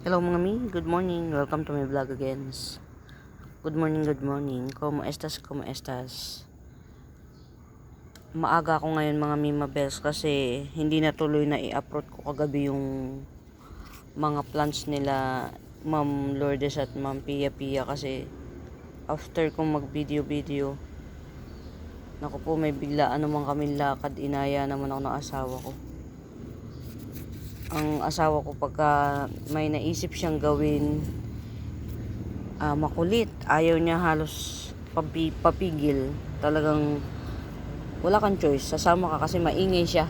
Hello mga mi, good morning. Welcome to my vlog again. Good morning, good morning. Como estas, como estas? Maaga ako ngayon mga Mima Bells kasi hindi natuloy na i-upload ko kagabi yung mga plans nila Ma'am Lourdes at Ma'am Pia Pia kasi after kong mag video, naku po may biglaan naman kaming lakad, inaya naman ako ng asawa ko. Ang asawa ko pagka may naisip siyang gawin, makulit, ayaw niya halos papigil. Talagang wala kang choice, sasama ka kasi maingay siya.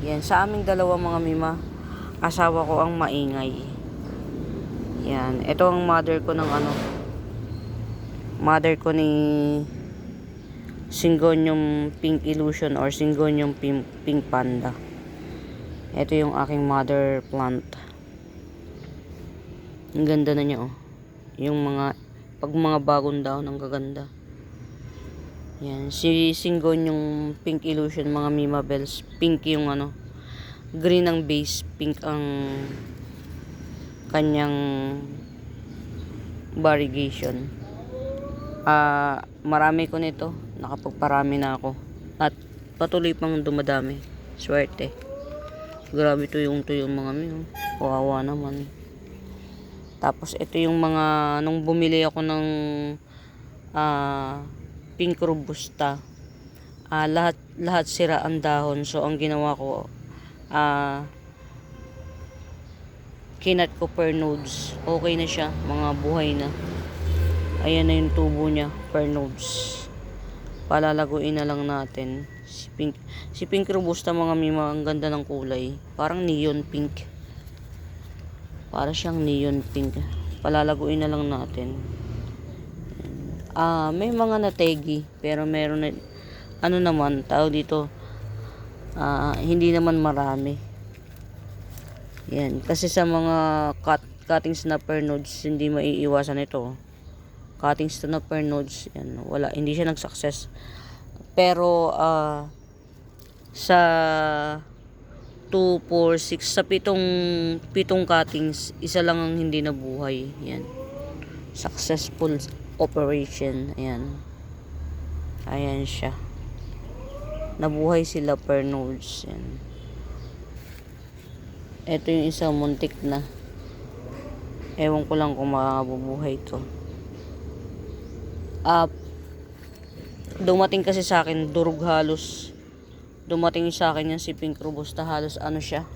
Yan, sa aming dalawa mga Mima, asawa ko ang maingay. Yan, ito ang mother ko ni Syngonium Pink Illusion or Syngonium Pink Panda. Ito yung aking mother plant. Ang ganda na niya, oh. Yung pag mga bagong daon, ang gaganda. Yan, si Syngonium Pink Illusion, mga Mima Bells. Pink yung green ang base, pink ang kanyang variegation. Marami ko nito, nakapagparami na ako. At patuloy pang dumadami. Swerte. Grabe tuyong mga mi, kawawa naman. Tapos ito yung mga nung bumili ako ng pink robusta, lahat sira ang dahon. So ang ginawa ko, kinat ko per nodes. Okay na siya, mga buhay na. Ayan na yung tubo niya per nodes. Palalaguin na lang natin. Si pink robusta mga Mima, ang ganda ng kulay. Parang neon pink. Para siyang neon pink. Palalaguin na lang natin. May mga nategi, pero meron na naman tao dito. Hindi naman marami. Yan, kasi sa mga cuttings na per nodes, hindi maiiwasan ito. Cuttings na per nodes, yan, wala, hindi siya nag-success. Pero sa 2, 4, 6, sa pitong cuttings, isa lang ang hindi nabuhay. Yan, successful operation. Ayan siya, nabuhay sila per nodes. Yan, ito yung isa muntik na, ewan ko lang kung mabubuhay to. Dumating kasi sa akin durug halos. Dumating sa akin yan si pink robusta, halos siya,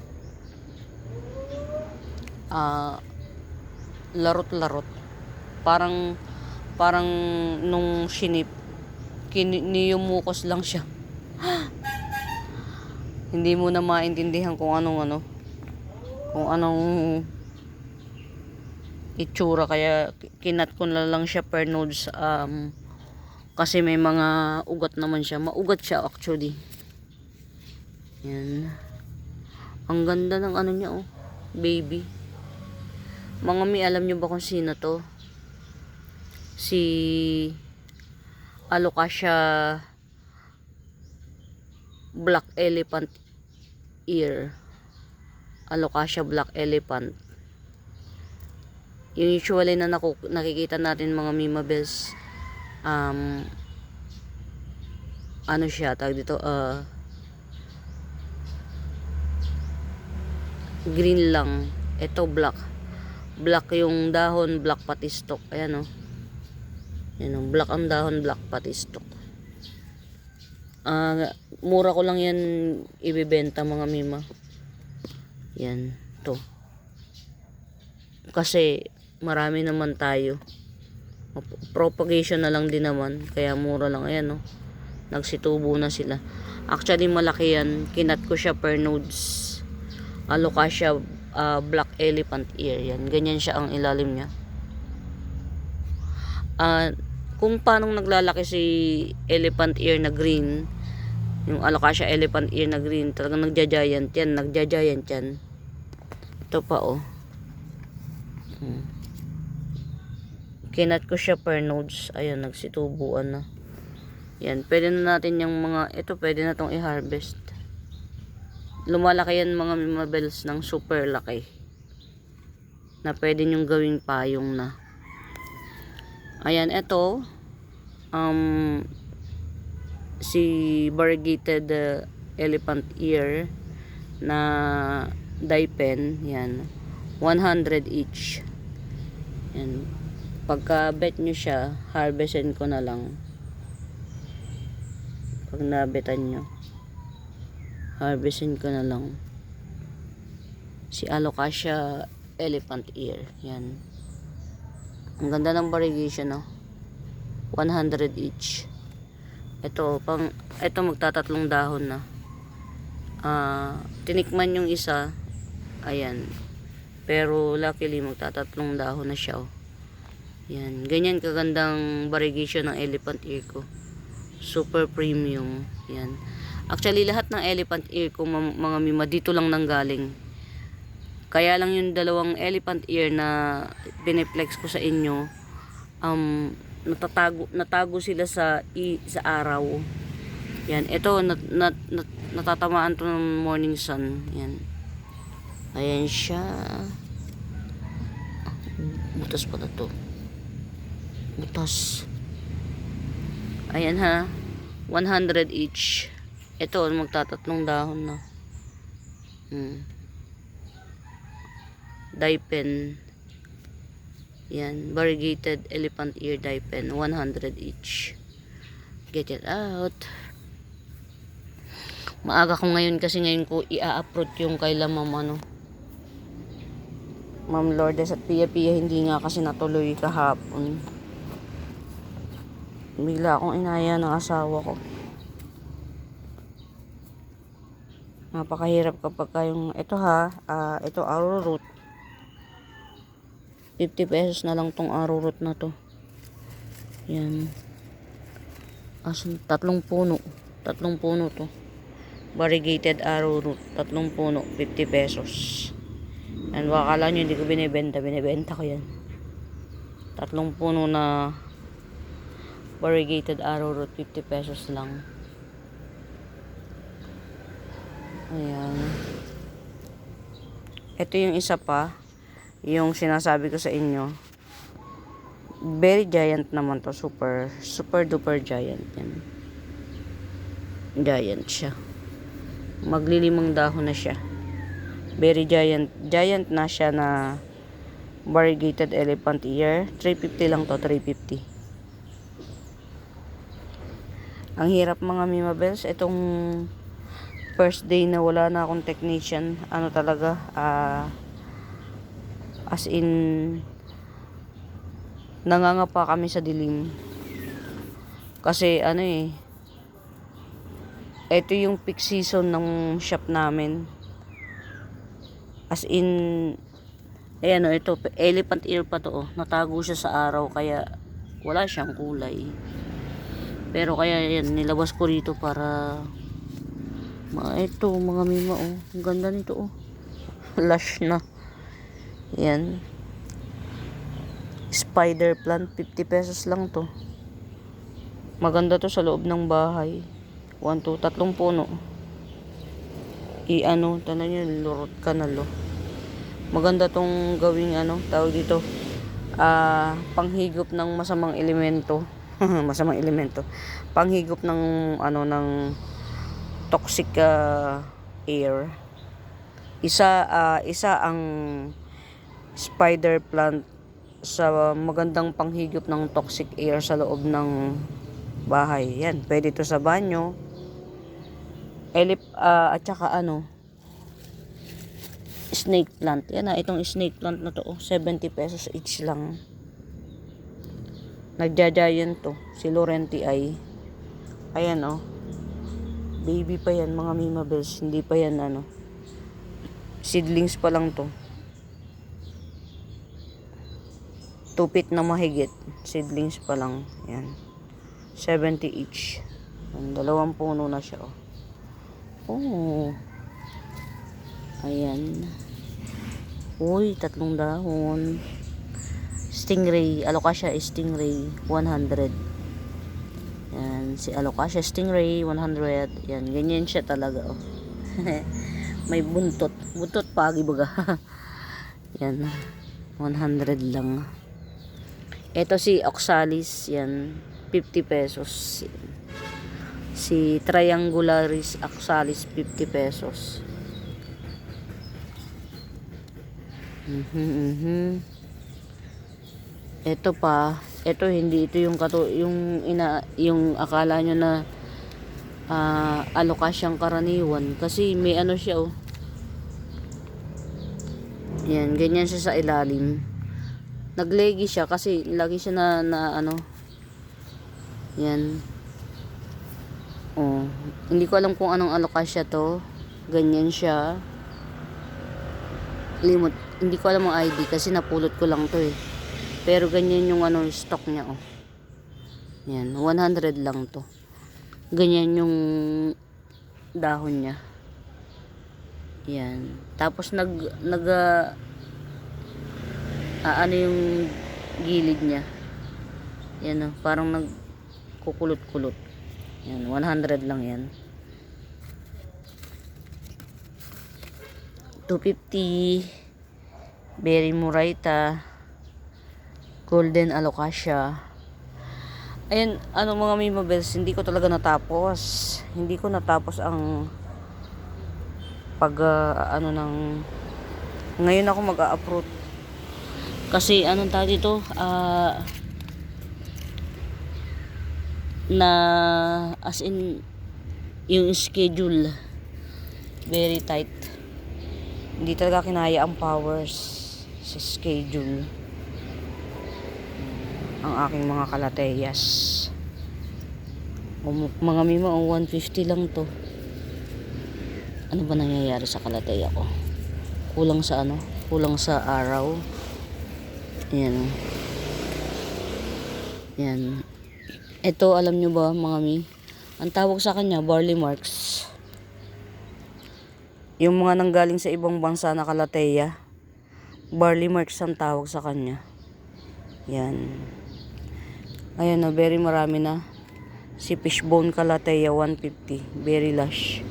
larot-larot. Parang nung shinip, niyumukos lang siya. Hindi mo na maintindihan kung anong itsura, kaya kinat ko na lang siya per nodes. Kasi may mga ugat naman siya. Maugat siya actually. Yan. Ang ganda ng niya, oh. Baby. Mga mi, alam nyo ba kung sino to? Si Alocasia Black Elephant Ear. Alocasia Black Elephant. Yung usually na nakikita natin mga Mima Bells, siya, tawag dito, green lang. Ito black yung dahon, black pati stalk. Ayan, oh. Yan, oh, black ang dahon, black pati stalk. Mura ko lang yan ibibenta mga Mima. Yan, to, kasi marami naman tayo, propagation na lang din naman, kaya mura lang. Ayan, oh, nagsitubo na sila. Actually malaki yan, kinat ko siya per nodes. Alocasia Black Elephant Ear. Yan, ganyan siya ang ilalim niya. Kung paano naglalaki si elephant ear na green, yung Alocasia elephant ear na green, talagang nagja-giant yan. Ito pa, oh. Kinat ko siya per nodes. Ayan, nagsitubuan na. Yan, pwede na natin yung ito pwede na tong i-harvest. Lumalaki yan mga Mima Bells ng super laki. na pwede nyong gawing payong na. Ayan, ito si variegated elephant ear na dye pen, yan, 100 each. Yan, pagka bet nyo siya, harvestin ko na lang. Pag nabetan nyo, harvestin ko na lang si Alocasia elephant ear. Yan, ang ganda ng variegation, no? 100 each. Ito magtatatlong dahon na. Tinikman yung isa, ayan, pero luckily magtatatlong dahon na siya, oh. Yan, ganyan kagandang variegation ng elephant ear ko. Super premium. Yan, actually lahat ng elephant ear ko, mga mima, dito lang nanggaling. Kaya lang yung dalawang elephant ear na piniplex ko sa inyo, natago sila sa araw. Yan, ito natatamaan to ng morning sun. Yan, ayan siya. Butas pala to, butas. Ayan ha, 100 each. Ito magtatatlong dahon na. Dye pen. Yan, variegated elephant ear dye pen, 100 each. Get it out. Maaga ko ngayon kasi ngayon ko i-upload yung kailan Ma'am Lourdes at Pia Pia, hindi nga kasi natuloy kahapon. Bigla akong inaya ng asawa ko. Napakahirap kapag yung ito ito arrowroot. 50 pesos na lang tong arrowroot na to. Yan. Tatlong puno to. Variegated arrowroot, tatlong puno, 50 pesos. And wakala nyo hindi ko binibenta ko yan. Tatlong puno na variegated arrowroot, 50 pesos lang. Ayan. Ito yung isa pa, yung sinasabi ko sa inyo. Very giant naman to, super duper giant yan. Giant siya. Maglilimang dahon na siya. Very giant na siya na variegated elephant ear. 350 lang to, 350. Ang hirap mga Mima Bells, itong first day na wala na akong technician, talaga, as in, nangangapa kami sa dilim. Kasi ito yung peak season ng shop namin. As in, ayan ito, elephant ear pa to, natago siya sa araw, kaya wala siyang kulay. Pero kaya yan, nilabas ko rito para ito mga Mima, ang ganda nito, lush na. Yan, spider plant, 50 pesos lang to. Maganda to sa loob ng bahay. 1, 2, 3 puno. Tanong nyo, lurot ka na lo. Maganda tong gawing tawag dito, panghigop ng masamang elemento. Masamang elemento. Panghigop ng ng toxic air. Isa ang spider plant sa magandang panghigop ng toxic air sa loob ng bahay. Yan, pwede to sa banyo. At saka snake plant. Yan itong snake plant na to, 70 pesos each lang. Nagja-giant to, si Laurenti ay. Ayan baby pa yan mga Mima Bells, hindi pa yan seedlings pa lang to. 2 feet na mahigit, seedlings pa lang. Yan, 70 each. Yan, 2 puno na siya. Ayan. Uy, 3 dahon. Stingray, Alocasia Stingray, 100. Yan, si Alocasia Stingray, 100. Yan, ganyan siya talaga. May buntot pa, gibaga. Yan. 100 lang. Ito si Oxalis, yan, 50 pesos. Si Triangularis Oxalis, 50 pesos. Ito pa, ito hindi ito yung yung akala nyo na alocasyang karaniwan, kasi may ano siya, oh. Yan, ganyan siya sa ilalim. Naglegi siya kasi lagi siya na ano. Yan. Oh, hindi ko alam kung anong alokasya to. Ganyan siya. Limot, hindi ko alam ang ID kasi napulot ko lang to eh. Pero ganyan yung ano stock niya, oh. Yan, 100 lang to. Ganyan yung dahon niya. Yan. Tapos ano yung gilid niya. Yan, oh, parang nagkukulot-kulot. Yan, 100 lang yan. 250. Berry Muraita. Golden Alocasia. Ayan, mga Mimabels, hindi ko talaga natapos. Hindi ko natapos ang ngayon ako mag-a-upload. Kasi anong tawag dito? As in, yung schedule very tight. Hindi talaga kinaya ang powers sa schedule ang aking mga kalateyas. Mga Mima, 150 lang to. Ano ba nangyayari sa kalateya ko? Kulang sa araw. Yan. Yan. Ito, alam nyo ba mga Mi? Ang tawag sa kanya, barley marks. Yung mga nanggaling sa ibang bansa na kalateya, barley marks ang tawag sa kanya. Yan. Ayan na, very marami na. Si fishbone kalateya, 150. Very lush.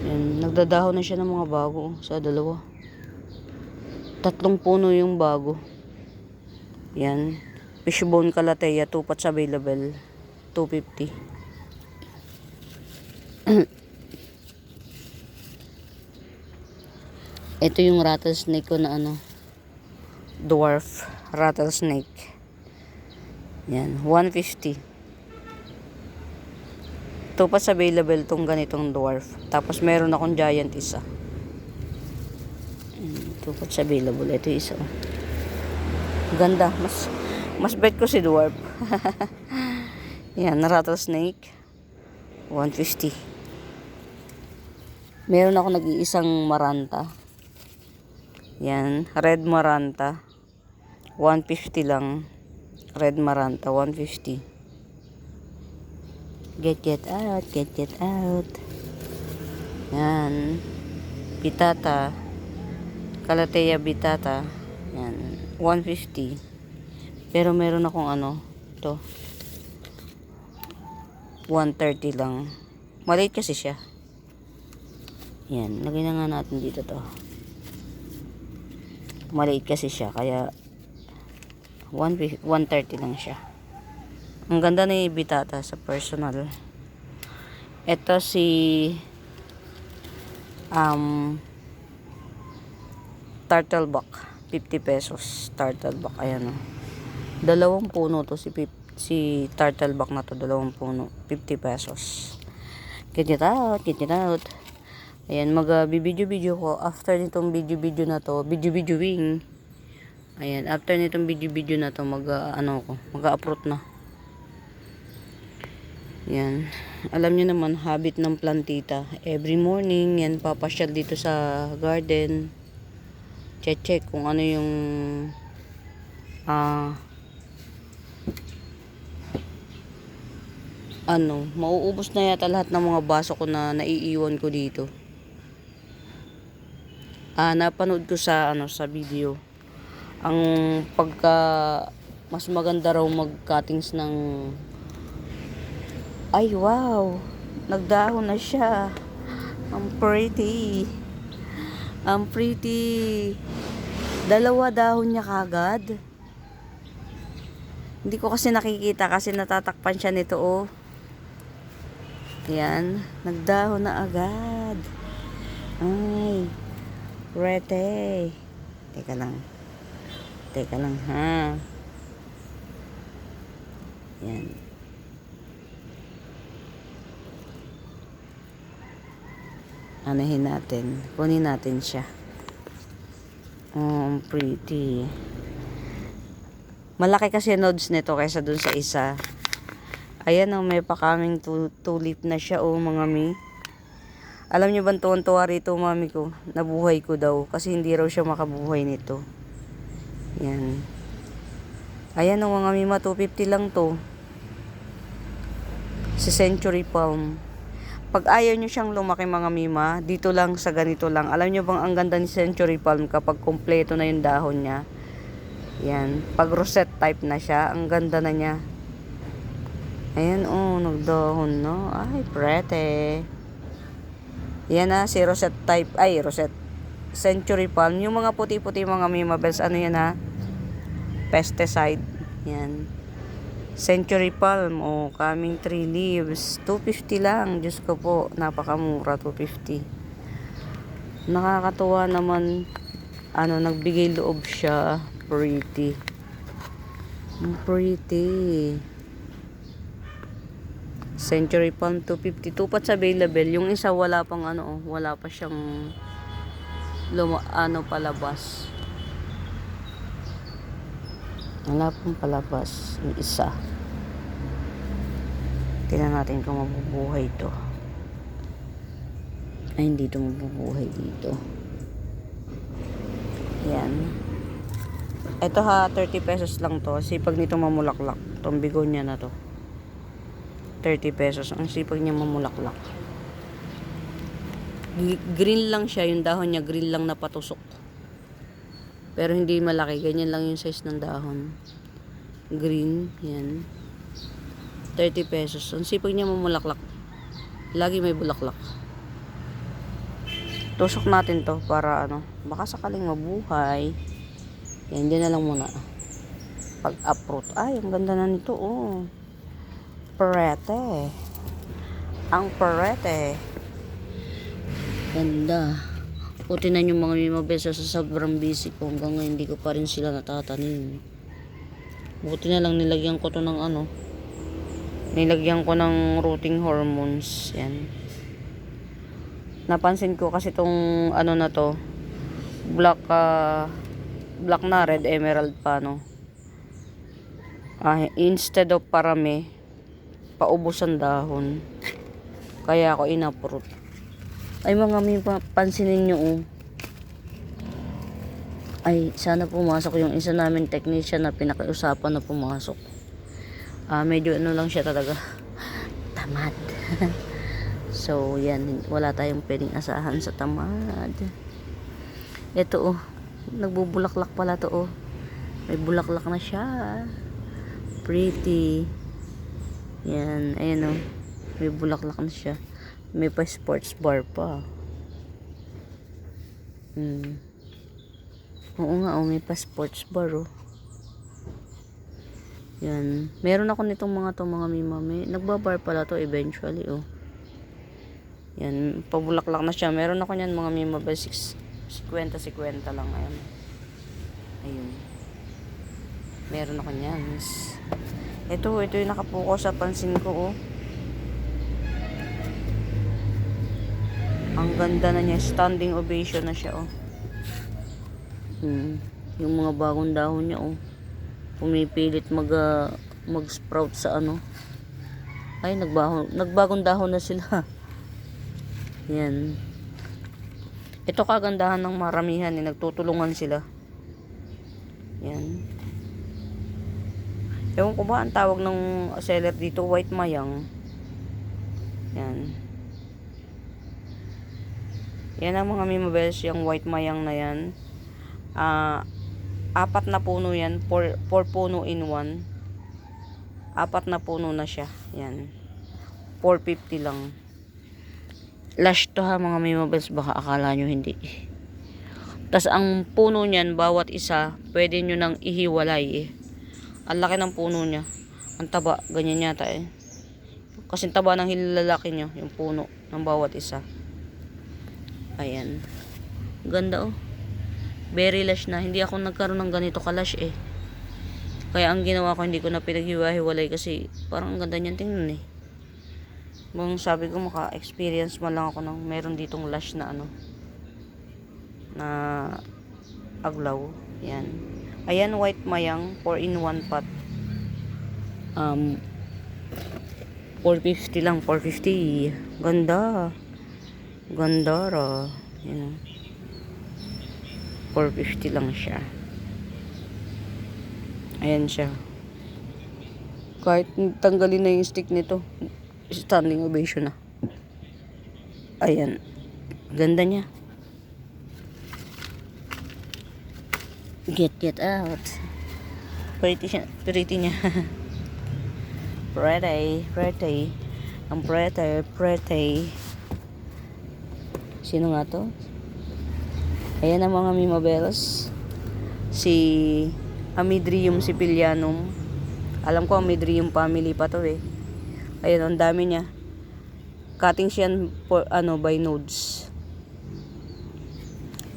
Yan. Nagdadahon na siya ng mga bago sa dalawa. 3 puno yung bago. Yan. Fishbone kalateya, 2 pots available. 250. Ito yung rattlesnake ko na dwarf rattlesnake. Yan, 150. 2 pots available tong ganitong dwarf. Tapos meron akong giant isa. 2 pots available. Ito isa. Ganda. Mas bet ko si dwarf. Yan, rattlesnake. 150. Meron ako nag-iisang maranta. Yan, red maranta. 150 lang. Red maranta, 150. Get out. Yan. Bitata. Calathea bitata. Yan. 150. Pero meron akong ito. 130 lang. Maliit kasi siya. Yan. Lagay na nga natin dito to. Maliit kasi siya. Kaya 130 lang siya. Ang ganda ni bitata sa personal. Ito si turtleback, 50 pesos. Turtleback, ayan o. 2 puno to si turtleback na to. 2 puno, 50 pesos. Get it out. Ayan, mag-video ko after nitong video na to. Videoing. Ayan, after nitong video na to, mag-upload na. Yan. Alam niyo naman, habit ng plantita. Every morning, yan, papasyal dito sa garden. Check kung ano yung mauubos na yata lahat ng mga baso ko na naiiwan ko dito. Napanood ko sa video. Ang mas maganda raw mag-cuttings ng ay, wow! Nagdahon na siya. Ang pretty. Dalawa dahon niya kagad. Hindi ko kasi nakikita kasi natatakpan siya nito, oh. Yan. Nagdahon na agad. Ay. Rete. Teka lang. Teka lang, ha. Yan. Anahin natin. Kunin natin siya. Oh, pretty. Malaki kasi nodes nito kaysa dun sa isa. Ayan, oh, may pakaming tulip na siya, oh, mga mi. Alam niyo ba, tuwan-tuwa rito, mami ko. Nabuhay ko daw. Kasi hindi raw siya makabuhay nito. Yan. Ayan, oh, mga mima, 250 lang to. Si Century Palm. Pag ayaw nyo siyang lumaki, mga mima, dito lang sa ganito lang. Alam nyo bang ang ganda ni Century Palm kapag kompleto na yung dahon niya? Yan. Pag rosette type na siya, ang ganda na niya. Ayan, oh, nagdahon, no? Ay, pretty. Yan na, si rosette type. Ay, rosette. Century Palm. Yung mga puti-puti, mga mima bells, ano yan, ha? Pesticide. Yan. Century Palm, oh, coming 3 leaves. 250 lang. Diyos ko po, napakamura, 250. Nakakatuwa naman, ano, nagbigay loob siya. Pretty. Pretty. Century Palm, 250. Tupats available. Yung isa wala pang ano, oh, wala pa siyang palabas. Wala pang palabas. Yung isa. Tingnan natin kung mabubuhay to. Ay, hindi to mabubuhay dito. Yan. Ito, ha, 30 pesos lang to. Sipag nito mamulaklak. Itong bigonya na to. 30 pesos. Ang sipag niya mamulaklak. Green lang siya. Yung dahon niya, green lang na patusok. Pero hindi malaki. Ganyan lang yung size ng dahon. Green. Yan. 30 pesos. Ang sipag niya mamulaklak. Lagi may bulaklak. Tusok natin to para ano. Baka sakaling mabuhay. Yan. Diyan na lang muna. Pag-uproot. Ay, ang ganda na nito. Oh. Perete. Ang perete. Ganda. Puti na yung mga mimabesa sa sobrang busy ko. Hanggang ngayon hindi ko pa rin sila natatanim. Buti na lang nilagyan ko to ng ano. Nilagyan ko ng rooting hormones. Yan. Napansin ko kasi tong ano na to. Black na red emerald pa, no. Instead of parami, paubos ang dahon. Kaya ako inaprot. Ay, mga may pansinin nyo, oh. Ay, sana pumasok yung isa namin technician na pinakiusapan na pumasok. Medyo ano lang siya talaga. Tamad. So, yan. Wala tayong pwedeng asahan sa tamad. Ito, oh. Nagbubulaklak pala to, oh. May bulaklak na siya. Pretty. Yan. Ayan, oh. May bulaklak na siya. May pa sports bar pa. Oo nga, oh. May pa sports bar, oh. Yan. Meron ako nitong mga mima. Nagbabar pala to eventually, oh. Yan. Pabulaklak na siya. Meron ako niyan mga mima. 50 lang. Ayan. Ayun. Meron ako niyan. Ito yung nakapokus sa pansin ko, oh. Ang ganda na niya. Standing ovation na siya, oh. Yung mga bagong dahon niya, oh. Pumipilit mag-sprout sa ano. Ay, nagbagong dahon na sila. Yan. Ito kagandahan ng maramihan, eh. Nagtutulungan sila. Yan. Ewan ko ba ang tawag ng seller dito, white mayang. Yan. Yan ang mga mimabels, yung white mayang na yan. 4 na puno yan, 4 puno in 1. 4 na puno na siya. Yan. 450 lang. Lush to, ha, mga mimabels. Baka akala nyo hindi. Tas ang puno niyan, bawat isa, pwede nyo nang ihiwalay eh. Ang laki ng puno niya. Ang taba, ganyan yata eh. Kasi taba ng hilalaki nyo, yung puno ng bawat isa. Ayan. Ganda oh. Very lush na. Hindi ako nagkaroon ng ganito kalash eh. Kaya ang ginawa ko, hindi ko na pinaghiwa-hiwalay kasi parang ang ganda niyan tingnan eh. Bang sabi ko maka-experience man lang ako ng meron ditong lush na ano. Na aglaw. Yan. Ayan, white mayang 4-in-1 pot. 450 lang, 450. Ganda. Ganda ra. Yan. 450 lang siya. Ayan siya. Kahit tanggalin na yung stick nito, standing ovation na. Ayan. Ganda niya. Get out. Pretty niya. Pretty. Ang pretty. Sino nga to? Ayan ang mga Mimabels. Si Amydrium sicilianum. Alam ko Amydrium family pa to eh. Ayan, ang dami niya. Cutting siya by nodes.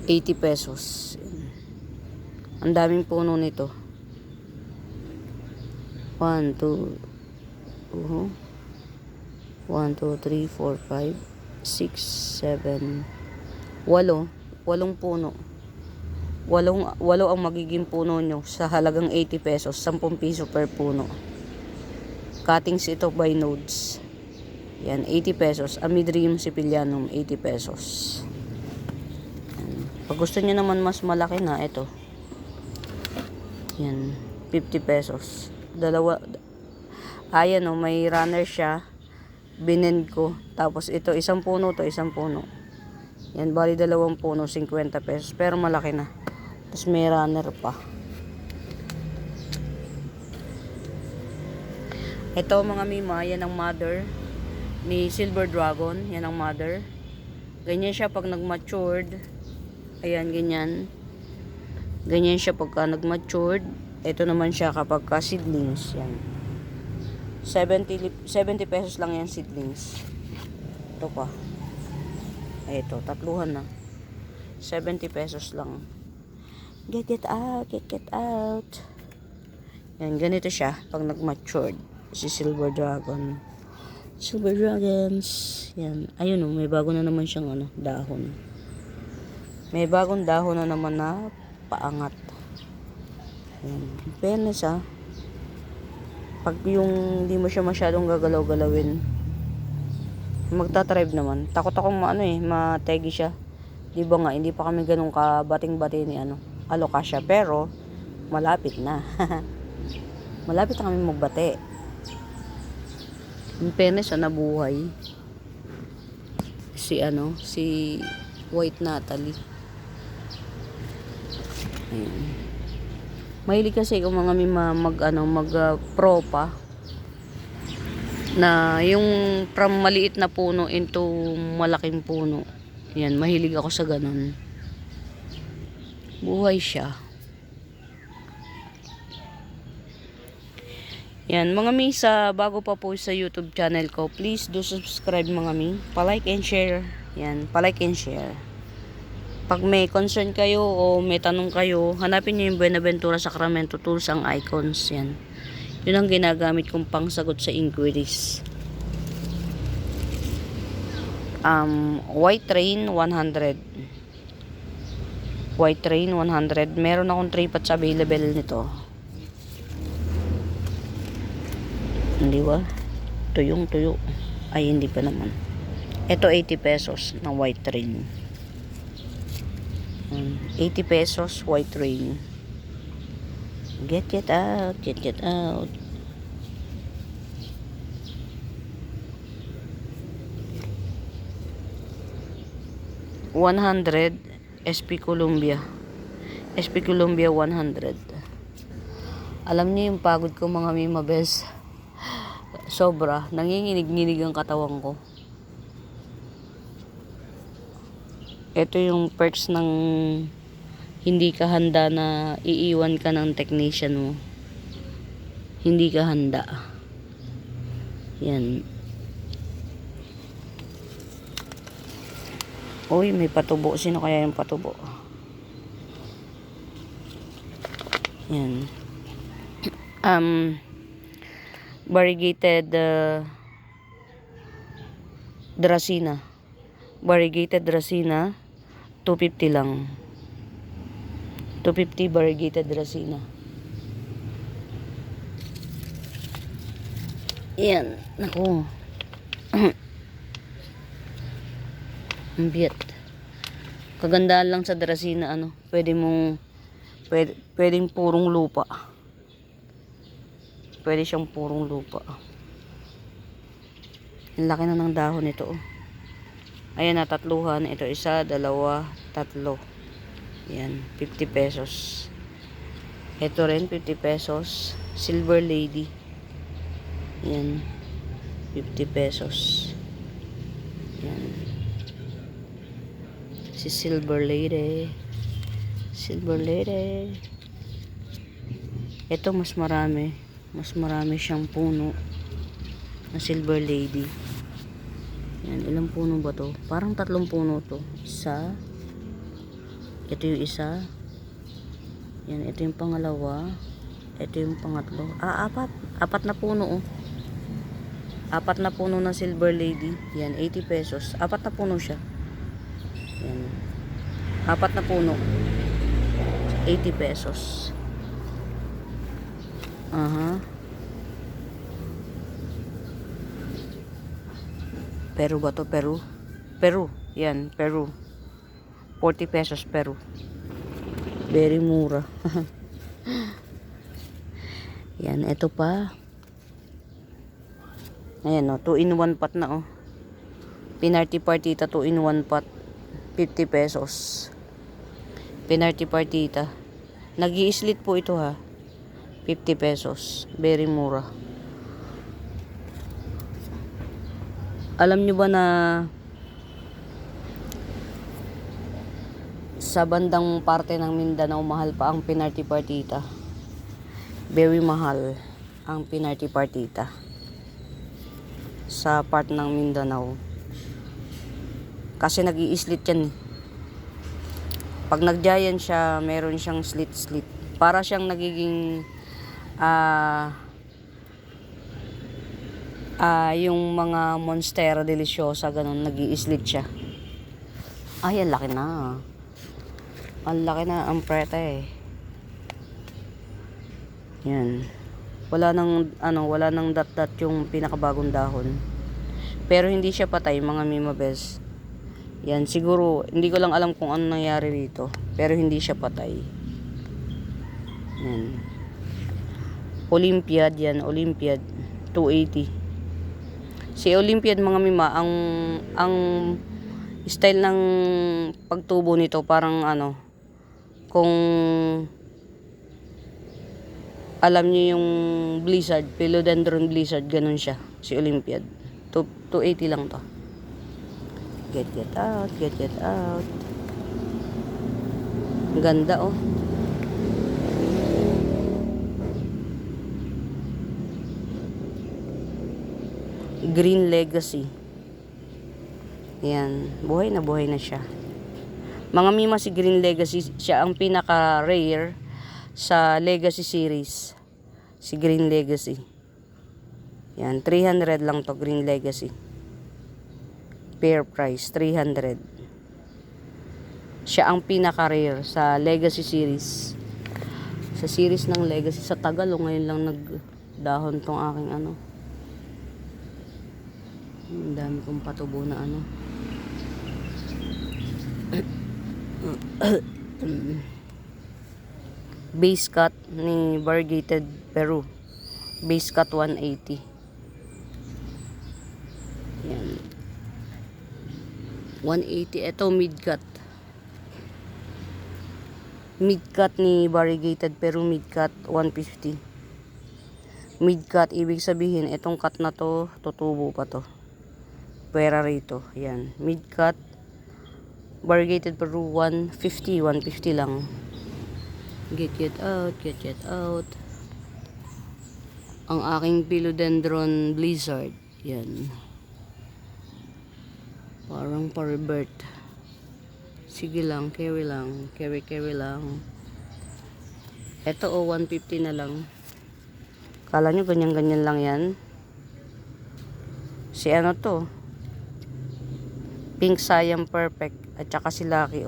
80 pesos. Ang daming puno nito. 1, 2, 3, 4, 5, 6, 7, 8 puno. 8 ang magiging puno nyo sa halagang 80 pesos. 10 piso per puno. Cuttings ito by nodes. Yan, 80 pesos. Amydrium sicilianum, 80 pesos. Yan. Pag gusto nyo naman mas malaki na, ito. Yan, 50 pesos. Ayan o, may runner siya. Binend ko. Tapos ito, isang puno to, isang puno. Yan, bali 2 puno, 50 pesos. Pero malaki na. Tapos may runner pa. Ito mga mima, yan ang mother ni Silver Dragon. Yan ang mother. Ganyan siya pag nag-matured. Ayan, ganyan. Ganyan siya pagka nag-matured. Ito naman siya kapag seedlings. Yan. 70 pesos lang yan seedlings. Ito pa. Ay, ito. Tatluhan na. 70 pesos lang. Get out. Yan, ganito siya pag nag-matured. Si Silver Dragon. Silver Dragons. Yan. Ayun may bago na naman siyang dahon. May bagong dahon na naman na paangat. Yan. In fairness pag yung hindi mo siya masyadong gagalaw-galawin, magta-thrive naman. Takot akong mategi siya. Di ba nga, hindi pa kami ganun kabating-bati ni Alocasia. Pero, malapit na. Malapit na kami magbate. In fairness, nabuhay. Si White Natalie. Ayan. Mahilig kasi kung mga mag-propa na yung from maliit na puno into malaking puno. Yan, mahilig ako sa ganun. Buhay siya. Yan, mga mi, bago pa po sa YouTube channel ko, please do subscribe mga mi. Pa-like and share. Yan, pa-like and share. Pag may concern kayo o may tanong kayo, hanapin nyo yung Buenaventura Sacramento Tools ang icons. Yan. Yun ang ginagamit kong pangsagot sa inquiries. White Rain 100. White Rain 100. Meron akong 3 pots available nito. Hindi ba? Tuyong-tuyo. Ay, hindi pa naman. Ito 80 pesos na White Rain. 80 pesos White Rain. Get out. 100 SP Columbia. SP Columbia 100. Alam niyo yung pagod ko mga Mimabels. Sobra. Nanginginig-nginig ang katawan ko. Ito yung perks ng hindi ka handa na iiwan ka ng technician mo. Hindi ka handa. Yan. Uy, may patubo. Sino kaya yung patubo? Yan. Variegated Dracena. Variegated Dracena, 250 lang. 250 variegated Dracena. Yan. Naku. Ang biyat. Kagandaan lang sa Dracena, pwedeng purong lupa. Pwede siyang purong lupa. Ang laki na ng dahon nito. Ayan na, tatluhan. Ito, isa, dalawa, tatlo. Yan, 50 pesos. Ito rin, 50 pesos. Silver Lady. Yan, 50 pesos. Yan. Si Silver Lady. Silver Lady. Ito, mas marami. Mas marami siyang puno na Silver Lady. Yan, ilang puno ba to? Parang 3 puno to. Isa. Ito yung isa. Yan, ito yung pangalawa. Ito yung pangatlo. Apat. 4 na puno, oh. 4 na puno na Silver Lady. Yan, 80 pesos. 4 na puno siya. Yan. 4 na puno. 80 pesos. Aha. Peru ba to? Peru? Peru. Yan, Peru. 40 pesos Peru. Very mura. Yan, ito pa. Ayan, oh, 2-in-1 pot na, oh. Pinarty Partita 2-in-1 pot. 50 pesos. Pinarty Partita. Nag-i-slit po ito, ha. 50 pesos. Very mura. Alam nyo ba na sa bandang parte ng Mindanao, mahal pa ang Pinarty Partita? Very mahal ang Pinarty Partita sa part ng Mindanao. Kasi nag-i-slit yan. Pag nag-giant siya, meron siyang slit-slit. Para siyang nagiging yung mga Monstera Deliciosa, ganun, nag-i-slit siya. Ay, ang laki na. Ang laki na, ang preta eh. Yan. Wala nang dot-dot yung pinakabagong dahon. Pero hindi siya patay, mga mimabes. Yan, siguro, hindi ko lang alam kung ano nangyari dito. Pero hindi siya patay. Yan. Olympiad yan, Olympiad. 280. Si Olympiad, mga mima, ang style ng pagtubo nito parang kung alam niyo yung Blizzard, Philodendron Blizzard, ganun siya, si Olympiad. 280 lang to. Get out, get out. Ang ganda, oh. Green Legacy. Yan, buhay na siya. Mga mima, si Green Legacy, siya ang pinaka-rare sa Legacy series. Si Green Legacy. Yan, 300 lang to, Green Legacy. Fair price, 300. Siya ang pinaka-rare sa Legacy series. Sa series ng Legacy, sa tagal, ngayon lang nagdahon tong aking Ang dami kong patubo na base cut ni Variegated Peru. Base cut 180. Yan. 180. Ito mid cut. Mid cut ni Variegated Peru, mid cut 150. Mid cut, ibig sabihin itong cut na to, tutubo pa to. Pera rito. Yan. Mid cut. Variegated Peru 150 lang. Get out, get out. Ang aking Philodendron Blizzard. Yan. Parang pa-revert. Sige lang, carry lang. Carry lang. Ito 150 na lang. Kala nyo ganyan-ganyan lang yan? Si ano to? Pink Siam Perfect. At saka si Lucky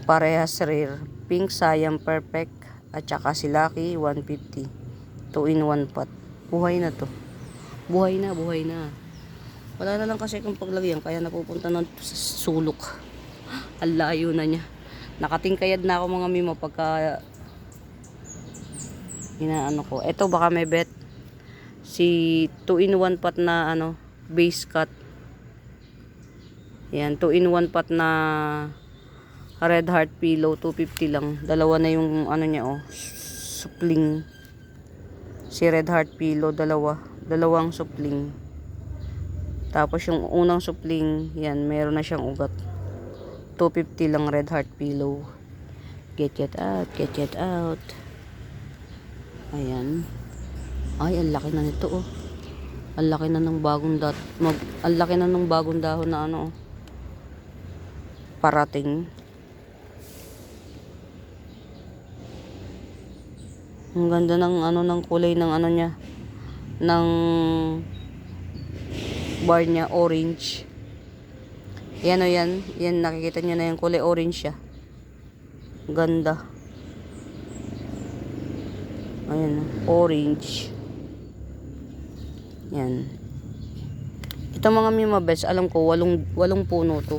Parehas rare. Pink Siam Perfect. At saka si Lucky 150. 2 in 1 pot. Buhay na to. Buhay na. Wala na lang kasi kung paglagyan. Kaya napupunta na sa sulok. Ang layo na niya. Nakatingkayad na ako mga mimo pagka inaano ko. Ito baka may bet. Si 2 in 1 pot na base cut. Yan, 2 in 1 pot na Red Heart Pillow, 250 lang. Dalawa na yung niya supling. Si Red Heart Pillow, dalawang supling. Tapos yung unang supling, yan, meron na siyang ugat. 250 lang Red Heart Pillow. Get out. Ayan. Ay, ang laki na nito Ang laki na ng bagong dahon na parating. Ang ganda ng ng kulay ng niya. Ng bar niya, orange. Yan yan nakikita niyo na yung kulay orange siya. Ganda. Ayan, orange. Yan. Ito mga Mima Best, alam ko walong puno to.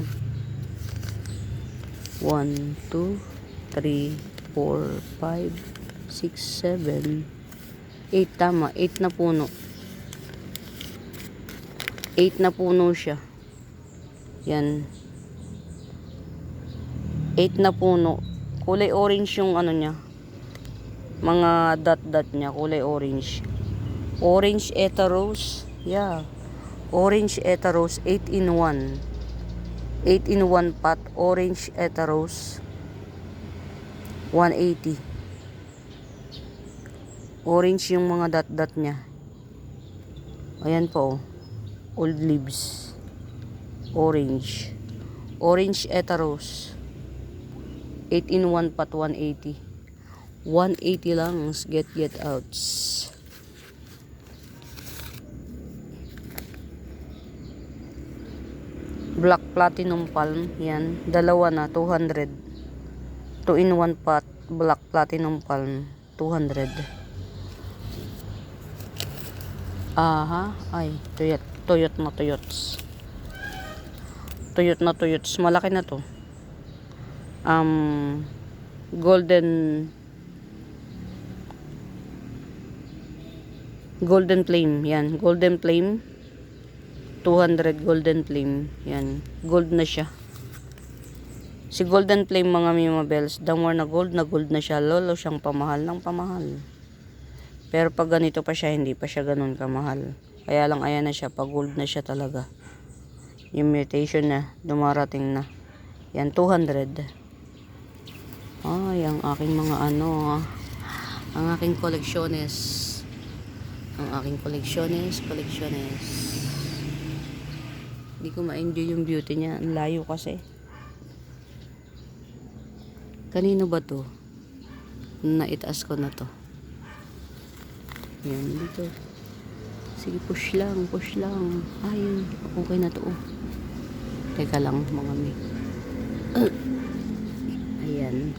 1, 2, 3, 4, 5, 6, 7, 8, tama, 8 na puno. 8 na puno siya. Yan. 8 na puno. Kulay orange yung niya. Mga dot niya, kulay orange. Orange Eta Rose. Yeah. Orange Eta Rose 8 in 1. 8 in 1 pot. Orange Eta Rose 180. Orange yung mga dot niya. Ayan po. Old leaves. Orange. Orange Eta Rose 8 in 1 pot 180. 180 lang. Get out. Black Platinum Palm. Yan. Dalawa na. 200. 2 in 1 pot. Black Platinum Palm. 200. Aha. Ay. Tuyot na tuyots. Tuyot na tuyots. Malaki na to. Golden Flame. Yan. Golden Flame. 200 Golden Flame. Yan. Gold na siya. Si Golden Flame mga Mima Bells, the more na gold na siya. Lolo siyang pamahal ng pamahal. Pero pag ganito pa siya, hindi pa siya ganun kamahal. Kaya lang ayan na siya. Pag gold na siya talaga. Yung mutation na. Dumarating na. Yan. 200. Ay, ang aking mga ang aking koleksyones. Ang aking koleksyones. Hindi ko ma-enjoy yung beauty niya. Ang layo kasi. Kanino ba to? Naitaas ko na to. Yan, dito. Sige, push lang. Ayun, okay na to. Teka lang, mga mi. Ayan.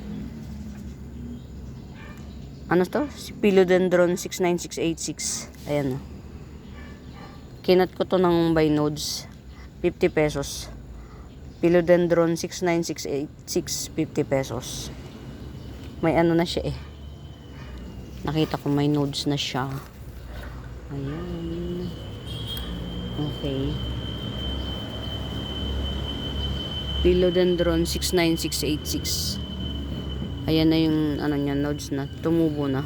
Ano to? Si Philodendron 69686. Ayan. Kinat ko to ng by nodes. 50 pesos. Philodendron 69686, 50 pesos. May na siya Nakita ko may nodes na siya. Ayan. Okay. Philodendron 69686. Ayan na yung niya, nodes na. Tumubo na.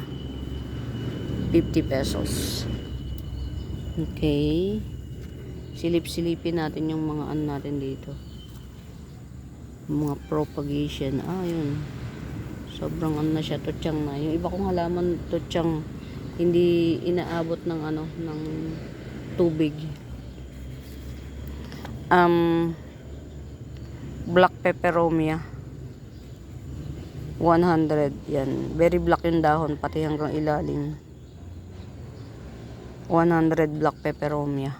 50 pesos. Okay. Silip-silipin natin yung mga natin dito. Mga propagation. Yun. Sobrang ano na siya, tutyang na. Yung iba kong halaman, tutyang hindi inaabot ng ano, ng tubig. Black peperomia. 100. Yan. Very black yung dahon, pati hanggang ilalim. 100 black peperomia.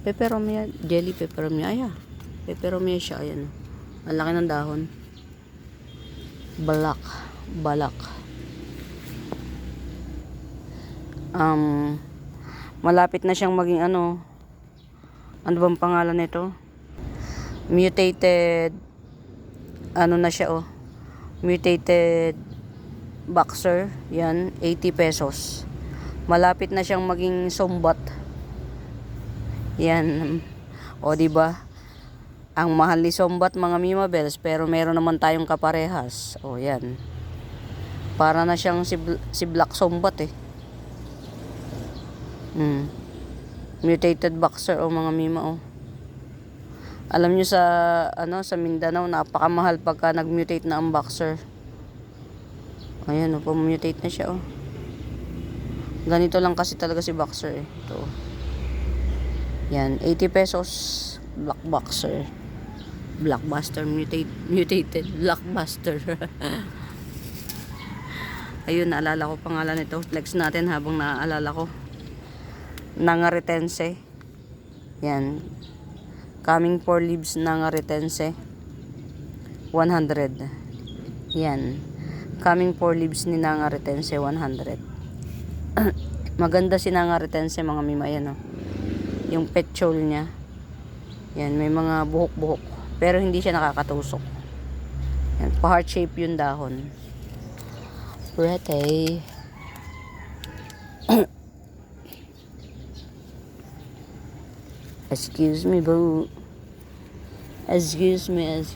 Peperomia, jelly peperomia. Ay, peperomia siya. Ayan. Ang laki ng dahon. Balak. Malapit na siyang maging ano bang pangalan nito? Mutated, ano na siya mutated boxer. Yan, 80 pesos. Malapit na siyang maging sombat. Yan. O, diba? Ang mahal ni sombat, mga Mima Bells, pero meron naman tayong kaparehas. O, yan. Para na siyang si Black Sombat Mutated boxer mga Mima Alam nyo sa Mindanao, napakamahal pagka nag-mutate na ang boxer. Ayan pumutate na siya Ganito lang kasi talaga si boxer Ito. Yan, 80 pesos. Black boxer. Blockbuster mutated blockbuster. Ayun, naalala ko pangalan nito. Flex natin habang naaalala ko. Nangaretense. Yan. Coming 4 leaves Nangaretense. 100. Yan. Coming 4 leaves ni Nangaretense 100. Maganda si Nangaretense mga Mima. Yan yung petchole niya. Yan, may mga buhok-buhok. Pero hindi siya nakakatusok. Yan, pa-heart shape yung dahon. Pretty. Excuse me, boo. Excuse me.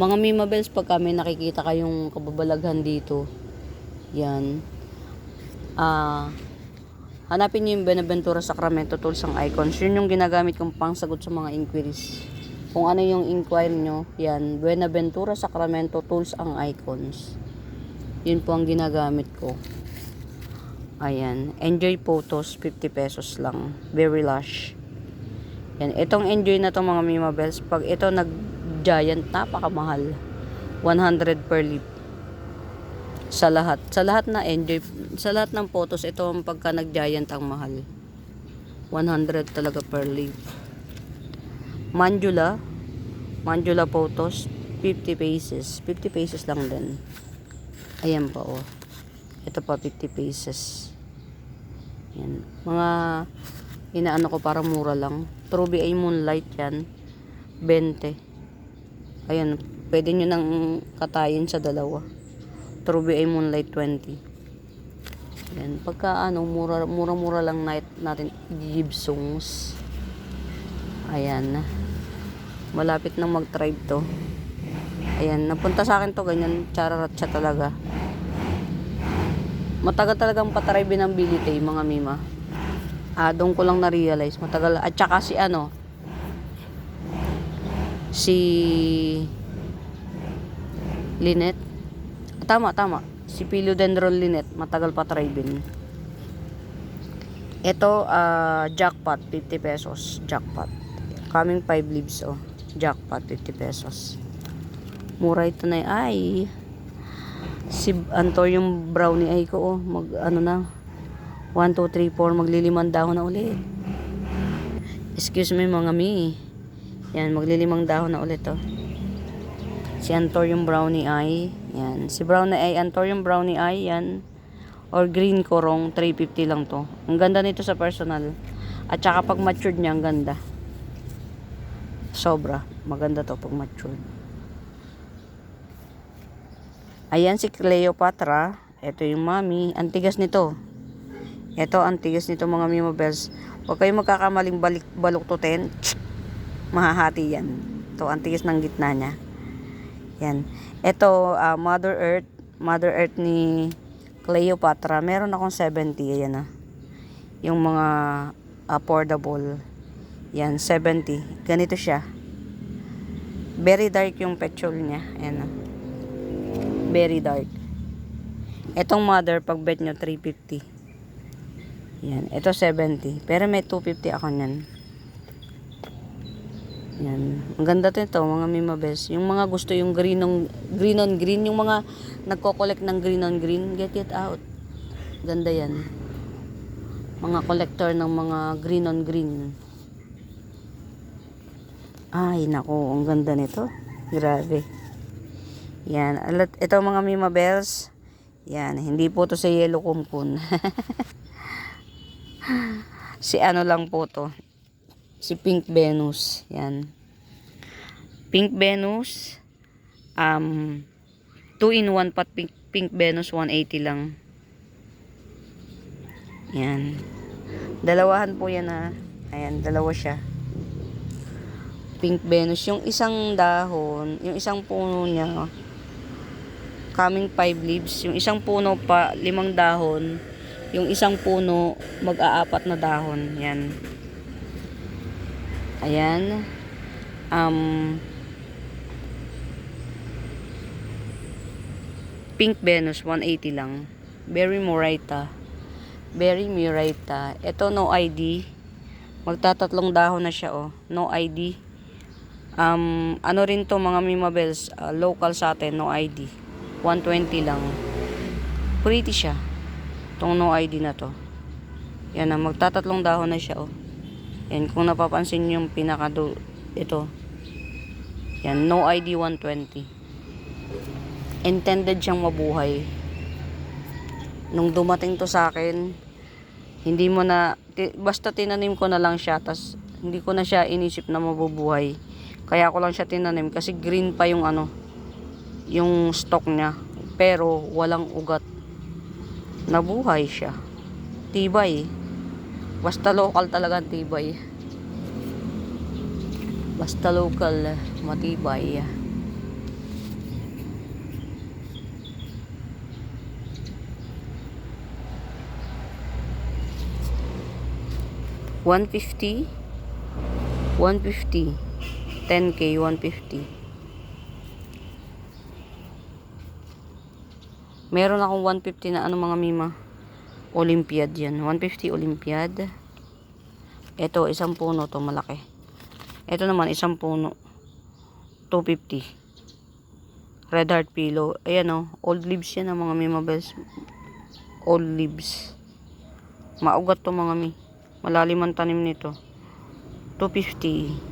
Mga Mima Bells, pag kami nakikita kayong kababalaghan dito, yan, hanapin nyo yung Benaventura Sacramento Tools ang Icons. Yun yung ginagamit kong pangsagot sa mga inquiries. Kung ano yung inquiry nyo, yan, Benaventura Sacramento Tools ang Icons. Yun po ang ginagamit ko. Ayan, Enjoy Photos, 50 pesos lang. Very lush. Yan, itong Enjoy na to mga Mima Bells, pag ito nag-giant, napakamahal. 100 per leaf. Sa lahat na Enjoy, sa lahat ng photos, ito ang pagka nag-giant ang mahal. 100 talaga per leaf. Mandula photos, 50 pesos. 50 pesos lang din. Ayan pa Ito pa 50 pesos. Yan. Mga inaano ko para mura lang. Truby ay Moonlight yan. 20. Ayan, pwede nyo nang katayin sa dalawa. Truby ay Moonlight 20. Ayan, pagka mura-mura lang natin gibsongs. Ayan. Malapit nang mag-tribe to. Ayan, napunta sa akin to, ganyan, chararat siya talaga. Matagal talagang patribe ng Bilite, mga Mima. Doon ko lang na-realize. Matagal. At saka si Lynette. Tama. Si Philodendron Lynette. Matagal patribe. Ito, jackpot, 50 pesos. Jackpot. Coming 5 leaves, Jackpot, 50 pesos. Mura ito na si yung brownie ay ko, 1, 2, 3, 4, maglilimang dahon na ulit. Excuse me mga mi. Yan, maglilimang dahon na ulit Si Antorium brownie ay, yan. Si Antorium brownie ay, yan. Or green korong, 350 lang to. Ang ganda nito sa personal. At saka pag matured niya, ang ganda. Sobra. Maganda to pag matured. Ayan si Cleopatra. Ito yung mami. Antigas nito. Ito, antigas nito mga Mima Bells. Huwag kayong magkakamaling baluktutin. Mahahati yan. Ito, antigas ng gitna niya. Yan. Ito, Mother Earth. Mother Earth ni Cleopatra. Meron akong 70. Ayan yung mga affordable. Yan, 70. Ganito siya. Very dark yung petrol niya. Ayan. Very dark. Etong mother, pag bet nyo, 350. Yan. Ito, 70. Pero may 250 ako nyan. Yan. Ang ganda to ito, mga Mimabels. Yung mga gusto yung green on green. Yung mga nagko-collect ng green on green, get it out. Ganda yan. Mga collector ng mga green on green. Ay, nako, ang ganda nito. Grabe. Yan. Ito mga Mimabels. Yan. Hindi po to sa yellow kumkun. Si ano lang po to. Si Pink Venus. Yan. Pink Venus. 2-in-1 pat Pink Venus. 180 lang. Yan. Dalawahan po yan ha. Ayan. Dalawa siya. Pink Venus. Yung isang dahon, yung isang puno niya, coming 5 leaves. Yung isang puno pa, 5 dahon. Yung isang puno, mag-aapat na dahon. Yan. Ayan. Pink Venus, 180 lang. Berry Morita. Ito, no ID. Magtatatlong dahon na siya, oh. No ID. Ano rin to mga Mimabels, local sa atin, no ID. 120 lang. Pretty siya. Itong no ID na to. Yan na, magtatatlong dahon na siya, oh. Yan, kung napapansin yung ito. Yan, no ID 120. Intended siyang mabuhay. Nung dumating to sa akin, hindi mo na, basta tinanim ko na lang siya, tas hindi ko na siya inisip na mabubuhay. Kaya ko lang siya tinanim kasi green pa yung yung stalk niya. Pero walang ugat. Nabuhay siya. Tibay. Basta local talaga tibay. Basta local, matibay. $150. 10K, 150. Meron akong 150 na mga Mima. Olympiad yan. 150 Olympiad. Ito, isang puno to, malaki. Ito naman, isang puno. 250. Red Heart Pillow. Ayan o, old leaves yan mga Mimabels. Old leaves. Maugat to mga Mi. Malalim ang tanim nito. 250.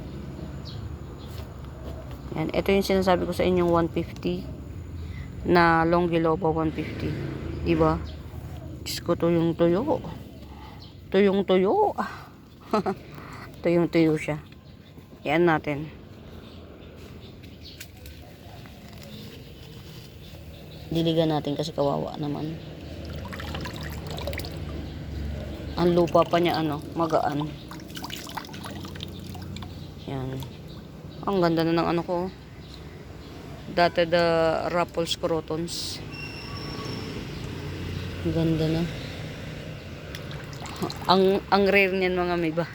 Yan. Ito yung sinasabi ko sa inyong 150 na long biloba 150. Diba? Diyos ko, tuyong tuyo. Tuyong tuyo. Tuyong tuyo siya. Yan natin. Diligan natin kasi kawawa naman. Ang lupa pa niya magaan. Yan. Ang ganda na ng ko. Dati the Raffles Crotons. Ang ganda na. Ang rare niyan mga Miba.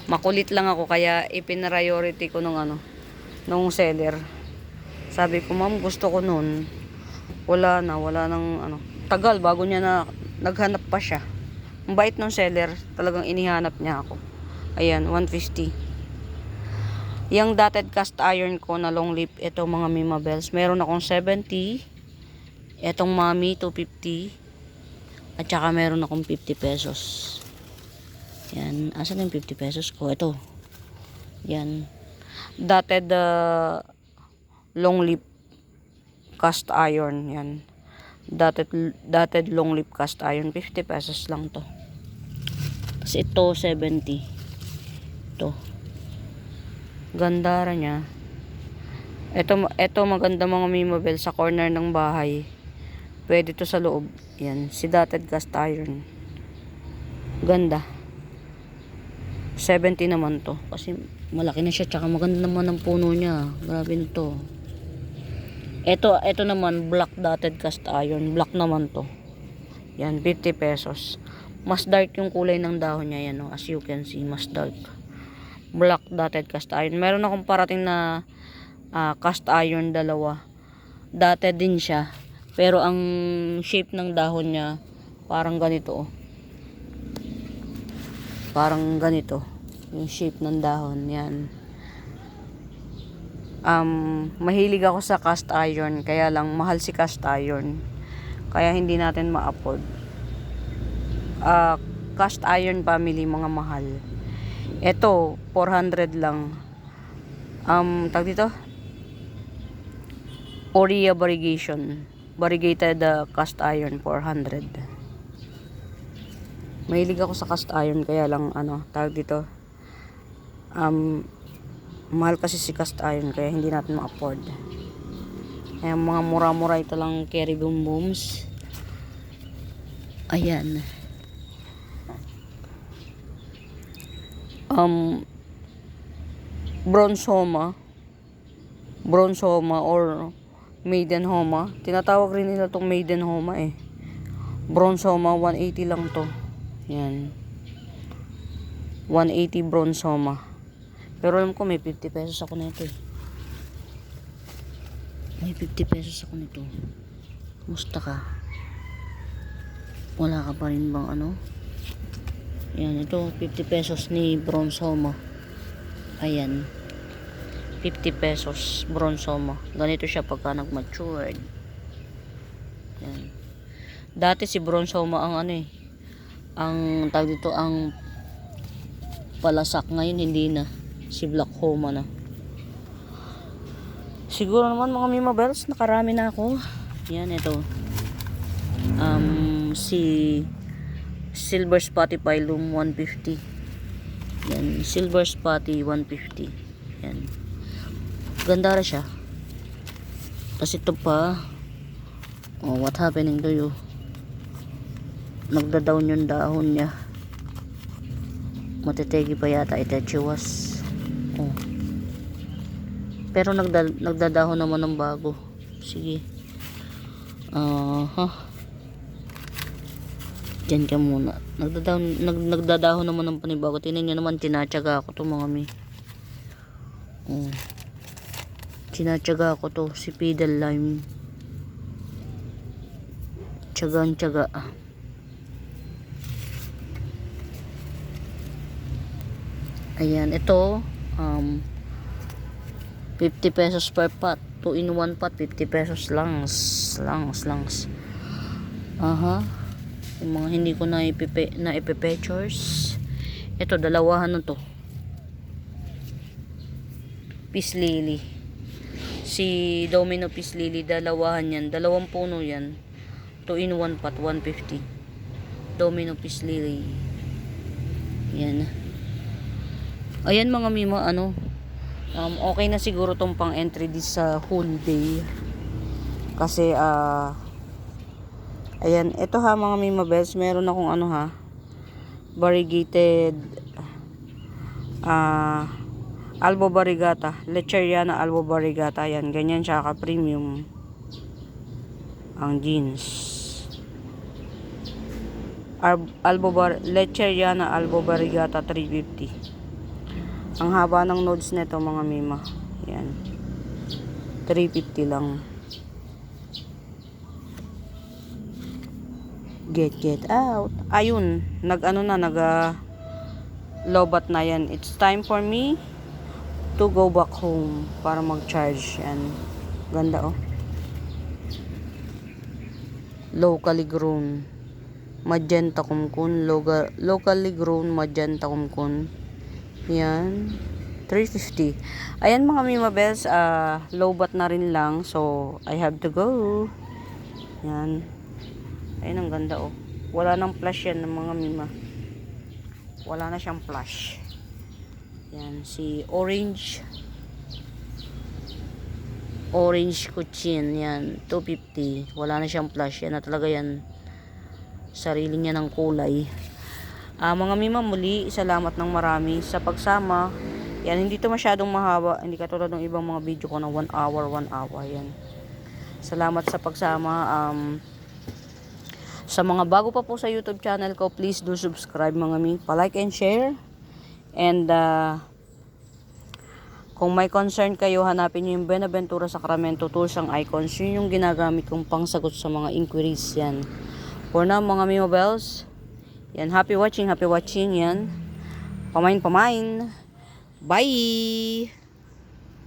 Makulit lang ako kaya ipinriority ko nung seller. Sabi ko, ma'am, gusto ko nun. Wala nang tagal bago niya na naghanap pa siya. Ang bait ng seller, talagang inihanap niya ako. Ayan, 150. Yung dotted cast iron ko na long lip, ito mga Mimabels, meron akong 70. Etong Mami, 250. At saka meron akong 50 pesos. Yan, asan yung 50 pesos ko? Ito. Yan. Dotted long lip cast iron. Yan. Dotted long lip cast iron. 50 pesos lang to. Tapos ito, 70. Ito. Ganda niya. Ito maganda mga Mimabel sa corner ng bahay. Pwede to sa loob. Yan, si dotted cast iron. Ganda. 70 naman to. Kasi malaki na siya, tsaka maganda naman ang puno niya. Grabe nito. Ito naman black dotted cast iron. Black naman to. Yan, 50 pesos. Mas dark yung kulay ng dahon niya, yan, no? As you can see, mas dark. Black dotted cast iron. Meron akong parating na cast iron dalawa. Dotted din siya. Pero ang shape ng dahon niya parang ganito, oh. Parang ganito yung shape ng dahon, yan. Mahilig ako sa cast iron, kaya lang mahal si cast iron. Kaya hindi natin ma-afford. Cast iron family, mga mahal. Ito 400 lang. Tag dito, Oria variegated cast iron, 400. Mahilig ako sa cast iron, kaya lang tag dito, mahal kasi si cast iron, kaya hindi natin ma-afford. Kaya mga mura-mura ito lang, carry boom booms. Ayan. Bronze Homa or Maiden Homa. Tinatawag rin nila itong Maiden Homa eh. Bronze Homa, 180 lang to. Yan. 180 Bronze Homa. Pero alam ko may 50 pesos ako nito eh. May 50 pesos ako nito. Musta ka? Wala ka pa rin bang Yan, ito 50 pesos ni Bronze Homa. Ayan. 50 pesos Bronze Homa. Ganito siya pagka nag-matured. Yan. Dati si Bronze Homa ang ang tawag dito, ang palasak. Ngayon hindi na. Si Black Homa na. Siguro naman mga Mima Bells, nakarami na ako. Yan, ito. Si Silver Spotty Pilum 150. Yan, Silver Spotty 150. Yan. Ganda rin siya. Tapos ito pa. Oh, what happening to you? Nagda-down yung dahon niya. Matitegi pa yata itachiwas. Oh. Pero nagdadahon naman ng bago. Sige. Diyan ka muna. Nagdadahon naman ng panibago. Tingnan nyo naman, tinatsaga ako to mga mi. Oh. Tinatsaga ako to. Si Pedal Lime. Tsaga. Ayan, ito 50 pesos per pot. 2 in 1 pot, 50 pesos lang. Langs. Yung mga hindi ko na ipipictures. Ito, dalawahan na to. Peace Lily. Si Domino Peace Lily, dalawahan yan. Dalawang puno yan. 2 in 1 pot, 150. Domino Peace Lily. Yan. Ayan mga Mima, okay na siguro tong pang entry this sa whole day. Kasi ayan, ito ha mga Mima Bells, meron akong variegated Albo Variegata, Lecheriana Albo Variegata. Yan, ganyan siya ka premium ang jeans. Lecheriana Albo Variegata 350. Ang haba ng nodes nito mga Mima. Yan. 350 lang. Get out. Ayun, lobat na yan. It's time for me to go back home para mag-charge. Yan. Ganda oh. Locally grown magenta kumkun. Locally grown magenta kumkun. Yan. 350. Ayan mga Mima Bells, lobat na rin lang. So, I have to go. Yan. Ayun, ang ganda oh. Wala nang flash yan ng mga Mima. Wala na siyang flash. Yan, si Orange Kuchin. Yan, 250. Wala na siyang flash. Yan na talaga yan. Sarili niya ng kulay. Mga Mima, muli, salamat ng marami sa pagsama. Yan, hindi to masyadong mahaba. Hindi katulad ng ibang mga video ko na 1 hour. Yan. Salamat sa pagsama. Sa mga bago pa po sa YouTube channel ko, please do subscribe mga mi. Pa-like and share. And kung may concern kayo, hanapin nyo yung Buenaventura Sacramento Tools ang icons. Yun yung ginagamit kong pangsagot sa mga inquiries yan. For now mga mi mobiles, yan, happy watching yan. Pamain. Bye!